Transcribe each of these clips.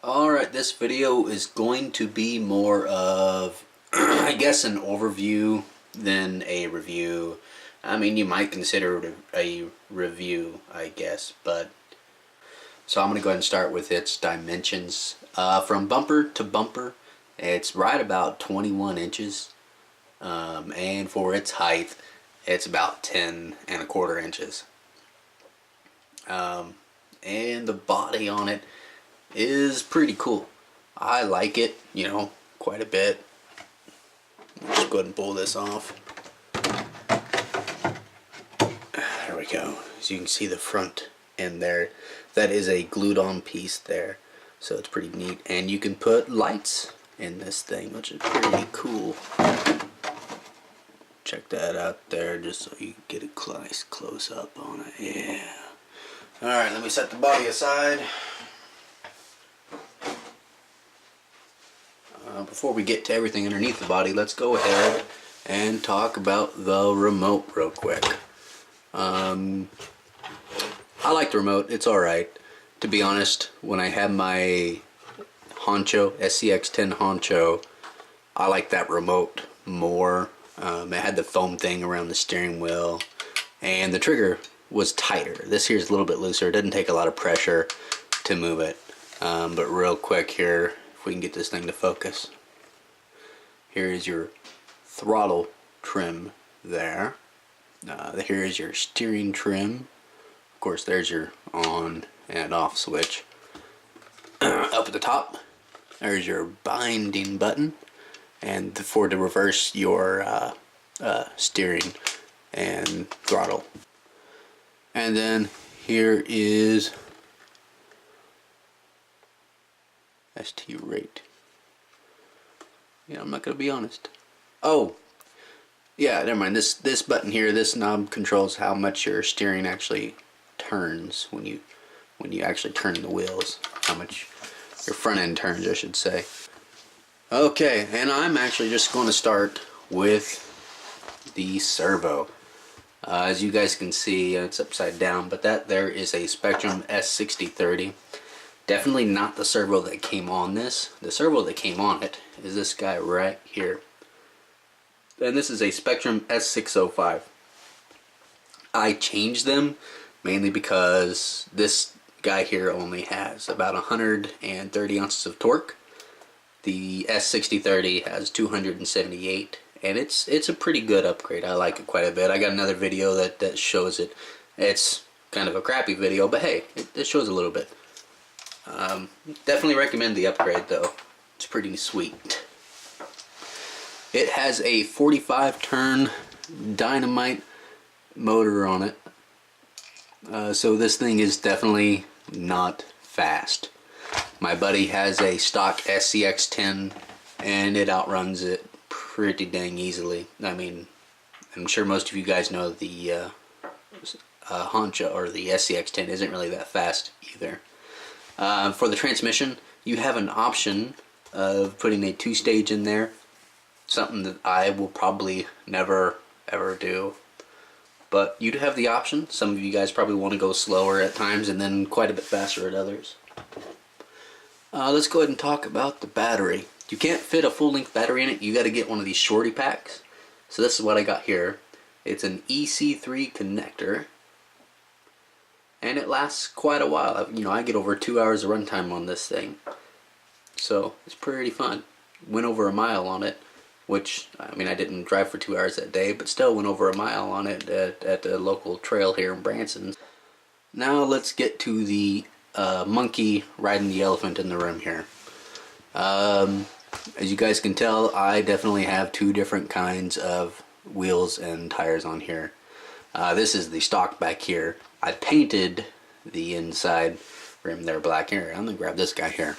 Alright, this video is going to be more of, I guess, an overview than a review. I mean, you might consider it a review, I guess, but... So I'm going to go ahead and start with its dimensions. From bumper to bumper, it's right about 21 inches. And for its height, it's about 10¼ inches. And the body on it is pretty cool. I like it, you know, quite a bit. Just go ahead and pull this off. There we go. So you can see the front end there. That is a glued on piece there. So it's pretty neat. And you can put lights in this thing, which is pretty cool. Check that out there just so you can get a nice close up on it. Yeah. Alright, let me set the body aside. Before we get to everything underneath the body, let's go ahead and talk about the remote real quick. I like the remote. It's alright. To be honest, when I had my Honcho, SCX10 Honcho, I like that remote more. It had the foam thing around the steering wheel, and the trigger was tighter. This here is a little bit looser. It doesn't take a lot of pressure to move it. But real quick here, if we can get this thing to focus. Here is your throttle trim there. Here is your steering trim. Of course, there's your on and off switch. Up at the top, there's your binding button, and to reverse your steering and throttle. And then here is ST rate. Yeah, I'm not gonna be honest. Oh, yeah, never mind. This button here, this knob controls how much your steering actually turns when you actually turn the wheels. How much your front end turns, I should say. Okay, and I'm actually just going to start with the servo. As you guys can see, it's upside down, but that there is a Spectrum S6030. Definitely not the servo that came on this. The servo that came on it is this guy right here. And this is a Spectrum S605. I changed them mainly because this guy here only has about 130 ounces of torque. The S6030 has 278, and it's a pretty good upgrade. I like it quite a bit. I got another video that shows it. It's kind of a crappy video, but hey, it shows a little bit. Definitely recommend the upgrade though. It's pretty sweet. It has a 45 turn dynamite motor on it. So this thing is definitely not fast. My buddy has a stock SCX10 and it outruns it pretty dang easily. I mean, I'm sure most of you guys know the Honcho or the SCX10 isn't really that fast either. For the transmission, you have an option of putting a 2-stage in there. Something that I will probably never ever do. But you do have the option. Some of you guys probably want to go slower at times and then quite a bit faster at others. Let's go ahead and talk about the battery. You can't fit a full-length battery in it. You got to get one of these shorty packs. So this is what I got here. It's an EC3 connector. And it lasts quite a while. You know, I get over 2 hours of runtime on this thing. So it's pretty fun. Went over a mile on it. Which, I mean, I didn't drive for 2 hours that day, but still went over a mile on it at a local trail here in Branson. Now let's get to the monkey riding the elephant in the room here. As you guys can tell, I definitely have two different kinds of wheels and tires on here. This is the stock back here. I painted the inside rim there black here. I'm gonna grab this guy here.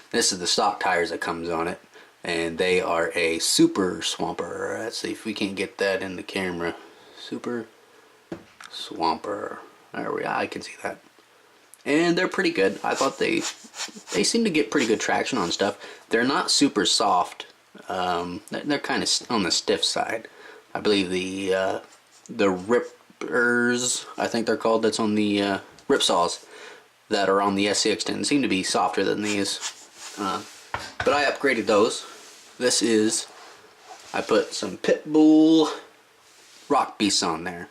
This is the stock tires that comes on it. And they are a Super Swamper. Let's see if we can get that in the camera. Super Swamper. There we are. I can see that. And they're pretty good. I thought they seem to get pretty good traction on stuff. They're not super soft. They're kind of on the stiff side. I believe the rippers, I think they're called, that's on the ripsaws that are on the SCX10 seem to be softer than these. But I upgraded those. This is, I put some Pitbull rock beasts on there.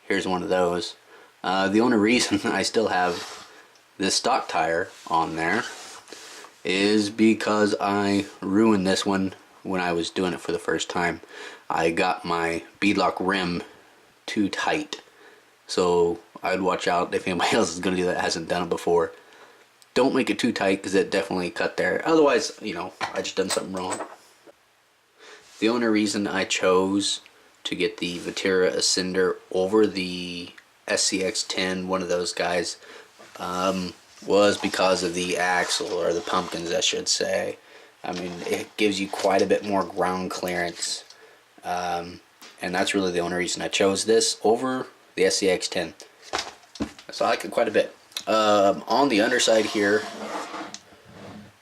Here's one of those. The only reason I still have this stock tire on there is because I ruined this one when I was doing it for the first time. I got my beadlock rim too tight, so I'd watch out if anybody else is going to do that, hasn't done it before. Don't make it too tight because it definitely cut there. Otherwise, you know, I just done something wrong. The only reason I chose to get the Vaterra Ascender over the SCX-10, one of those guys, was because of the axle, or the pumpkins I should say. I mean, it gives you quite a bit more ground clearance, and that's really the only reason I chose this over the SCX-10. So I like it quite a bit. On the underside here,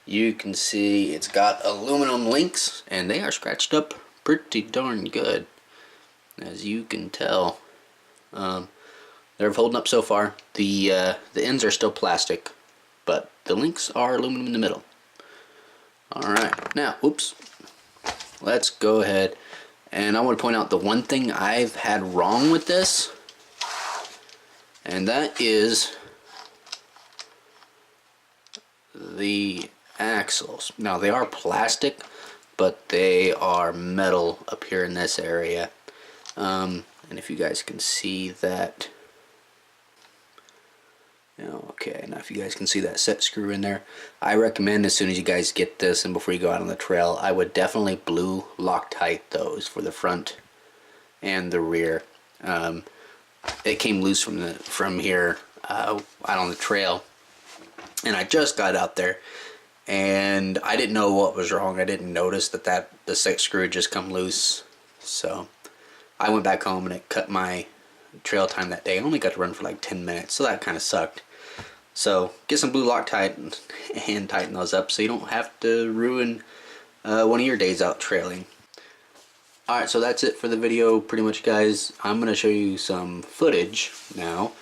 you can see it's got aluminum links, and they are scratched up pretty darn good, as you can tell. They're holding up so far. The ends are still plastic, but the links are aluminum in the middle. Alright, now, oops. Let's go ahead, and I want to point out the one thing I've had wrong with this, and that is the axles. Now, they are plastic, but they are metal up here in this area. And if you guys can see that, okay, now if you guys can see that set screw in there, I recommend as soon as you guys get this and before you go out on the trail, I would definitely blue Loctite those for the front and the rear. It came loose from here out on the trail, and I just got out there and I didn't know what was wrong. I didn't notice that the set screw had just come loose, so I went back home and it cut my trail time that day. I only got to run for like 10 minutes, so that kind of sucked. So get some blue Loctite and tighten those up so you don't have to ruin one of your days out trailing. Alright, so that's it for the video pretty much, guys. I'm going to show you some footage now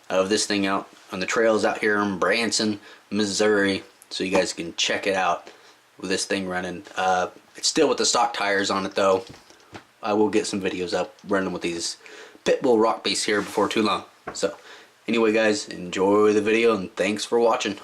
of this thing out on the trails out here in Branson, Missouri, so you guys can check it out with this thing running. It's still with the stock tires on it though. I will get some videos up running with these Pitbull rock bass here before too long. So anyway, guys, enjoy the video and thanks for watching.